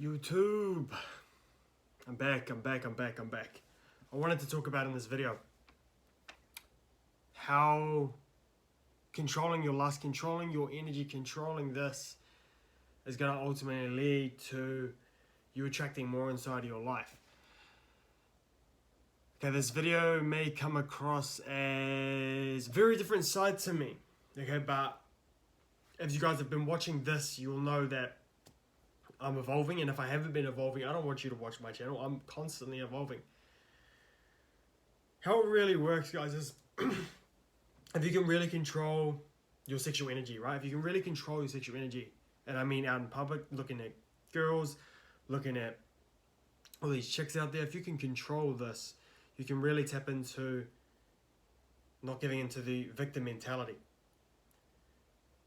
YouTube, I'm back. I wanted to talk about in this video how controlling your lust, controlling your energy, controlling this is going to ultimately lead to you attracting more inside of your life. Okay, this video may come across as a very different side to me, okay, but if you guys have been watching this, you'll know that I'm evolving, and if I haven't been evolving, I don't want you to watch my channel. I'm constantly evolving. How it really works, guys, is if you can really control your sexual energy, right? If you can really control your sexual energy, and I mean out in public, looking at girls, looking at all these chicks out there, if you can control this, you can really tap into not giving into the victim mentality.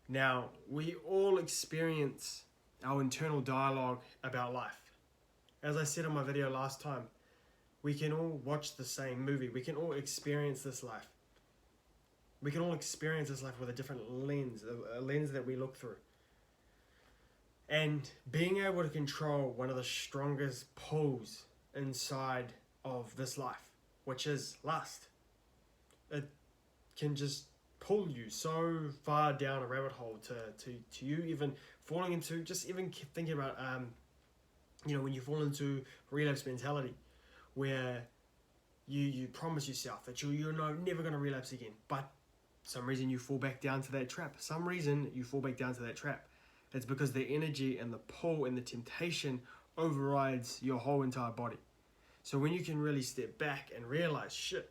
Now, we all experience our internal dialogue about life. As I said in my video last time, we can all watch the same movie. We can all experience this life. We can all experience this life with a different lens, a lens that we look through. And being able to control one of the strongest pulls inside of this life, which is lust, it can just pull you so far down a rabbit hole to you even falling into, just even thinking about, when you fall into relapse mentality, where you promise yourself that you're never going to relapse again, but some reason you fall back down to that trap. It's because the energy and the pull and the temptation overrides your whole entire body. So when you can really step back and realize, shit,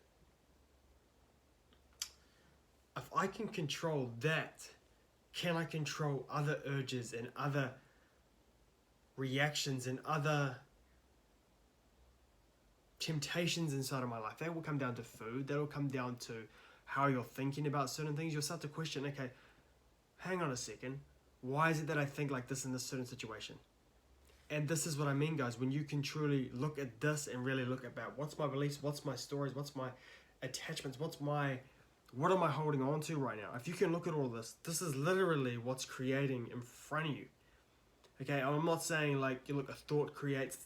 if I can control that, can I control other urges and other reactions and other temptations inside of my life? That will come down to food. That will come down to how you're thinking about certain things. You'll start to question, okay, hang on a second. Why is it that I think like this in this certain situation? And this is what I mean, guys, when you can truly look at this and really look about what's my beliefs, what's my stories, what's my attachments, what am I holding on to right now? If you can look at all this, this is literally what's creating in front of you. Okay, I'm not saying like, a thought creates,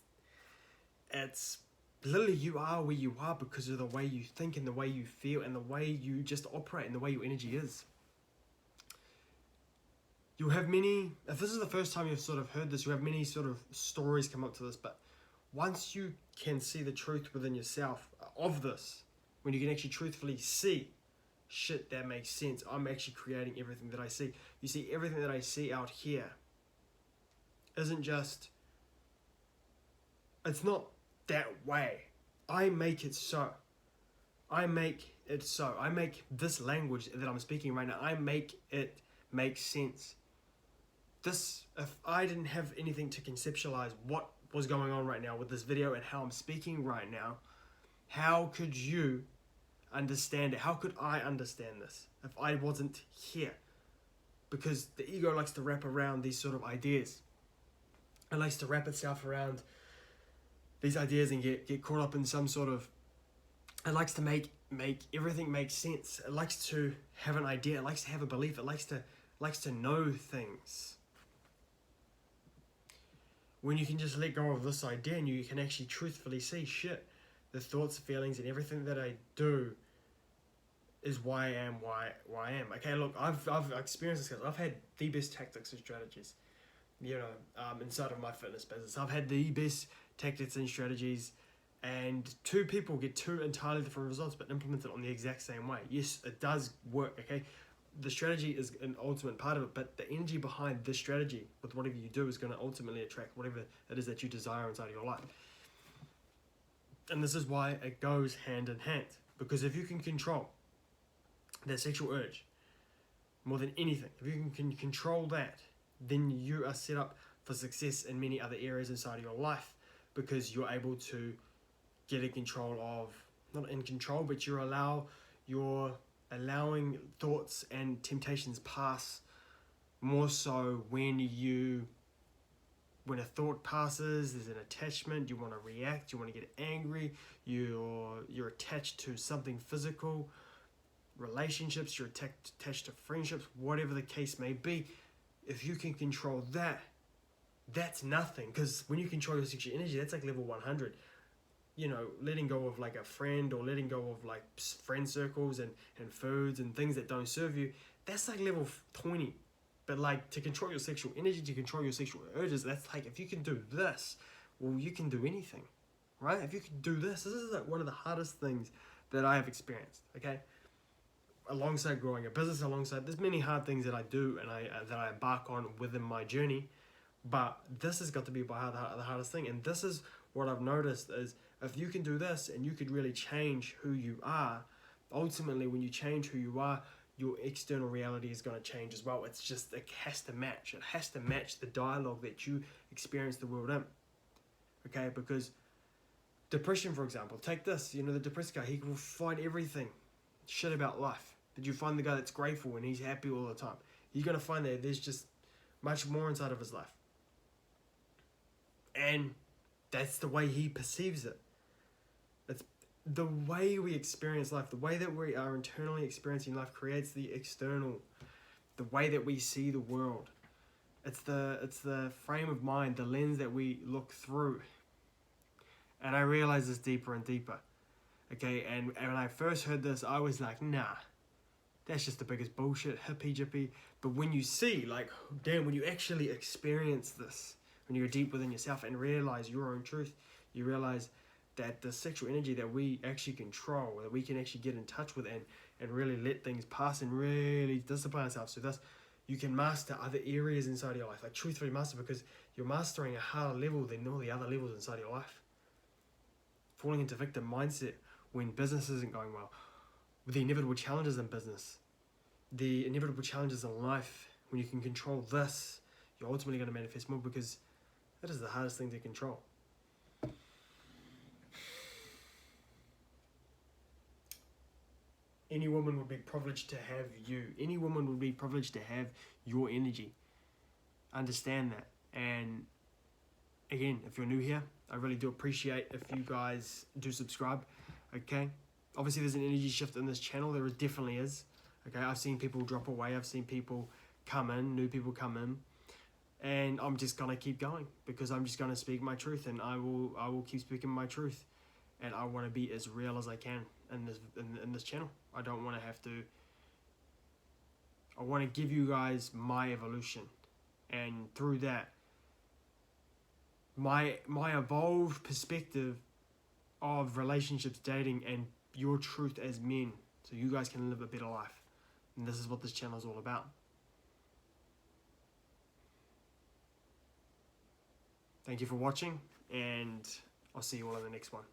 it's literally you are where you are because of the way you think and the way you feel and the way you just operate and the way your energy is. You'll have many, if this is the first time you've sort of heard this, you have many sort of stories come up to this, but once you can see the truth within yourself of this, when you can actually truthfully see, shit, that makes sense. I'm actually creating everything that I see. You see, everything that I see out here isn't just, it's not that way. I make it so. I make this language that I'm speaking right now, I make it make sense. This, if I didn't have anything to conceptualize what was going on right now with this video and how I'm speaking right now, how could you understand it? How could I understand this if I wasn't here? Because the ego likes to wrap around these sort of ideas. It likes to wrap itself around these ideas and get caught up in some sort of, it likes to make everything make sense. It likes to have an idea. It likes to have a belief. It likes to know things. When you can just let go of this idea and you can actually truthfully see, shit, the thoughts, feelings, and everything that I do is why I am why I am. Okay, look, I've experienced this, guys. I've had the best tactics and strategies, inside of my fitness business. I've had the best tactics and strategies, and two people get two entirely different results, but implemented on the exact same way. Yes, it does work, okay? The strategy is an ultimate part of it, but the energy behind this strategy with whatever you do is going to ultimately attract whatever it is that you desire inside of your life. And this is why it goes hand in hand, because if you can control that sexual urge more than anything, if you can control that, then you are set up for success in many other areas inside of your life, because you're able to get in control of, not in control, but you're allowing thoughts and temptations pass more so when a thought passes, there's an attachment, you want to react, you want to get angry, you're attached to something physical, relationships, you're attached to friendships, whatever the case may be. If you can control that, that's nothing. Because when you control your sexual energy, that's like level 100. You know, letting go of like a friend, or letting go of like friend circles and foods and things that don't serve you, that's like level 20. But like, to control your sexual energy, to control your sexual urges, that's like, if you can do this, well, you can do anything, right? If you can do this is like one of the hardest things that I have experienced, okay? Alongside growing a business, alongside, there's many hard things that I do and that I embark on within my journey, but this has got to be by the hardest thing. And this is what I've noticed is, if you can do this and you could really change who you are, ultimately when you change who you are, your external reality is going to change as well. It's just, it has to match. It has to match the dialogue that you experience the world in. Okay, because depression, for example, take this, you know, the depressed guy, he will find everything shit about life. Did you find the guy that's grateful and he's happy all the time? You're going to find that there's just much more inside of his life. And that's the way he perceives it. It's the way we experience life, the way that we are internally experiencing life creates the external, the way that we see the world. It's the frame of mind, the lens that we look through. And I realize this deeper and deeper. Okay, and when I first heard this, I was like, nah, that's just the biggest bullshit, hippie jippy. But when you see, like, damn, when you actually experience this, when you're deep within yourself and realize your own truth, you realize that the sexual energy that we actually control, that we can actually get in touch with and really let things pass and really discipline ourselves. So thus, you can master other areas inside your life, like truthfully master, because you're mastering a higher level than all the other levels inside your life. Falling into victim mindset when business isn't going well, with the inevitable challenges in business, the inevitable challenges in life, when you can control this, you're ultimately going to manifest more, because that is the hardest thing to control. Any woman would be privileged to have you. Any woman would be privileged to have your energy. Understand that. And again, if you're new here, I really do appreciate if you guys do subscribe. Okay? Obviously, there's an energy shift in this channel. There definitely is. Okay? I've seen people drop away. I've seen people come in. New people come in. And I'm just going to keep going, because I'm just going to speak my truth, and I will keep speaking my truth. And I want to be as real as I can in this channel. I don't want to have to. I want to give you guys my evolution, and through that, my evolved perspective of relationships, dating, and your truth as men, so you guys can live a better life. And this is what this channel is all about. Thank you for watching, and I'll see you all in the next one.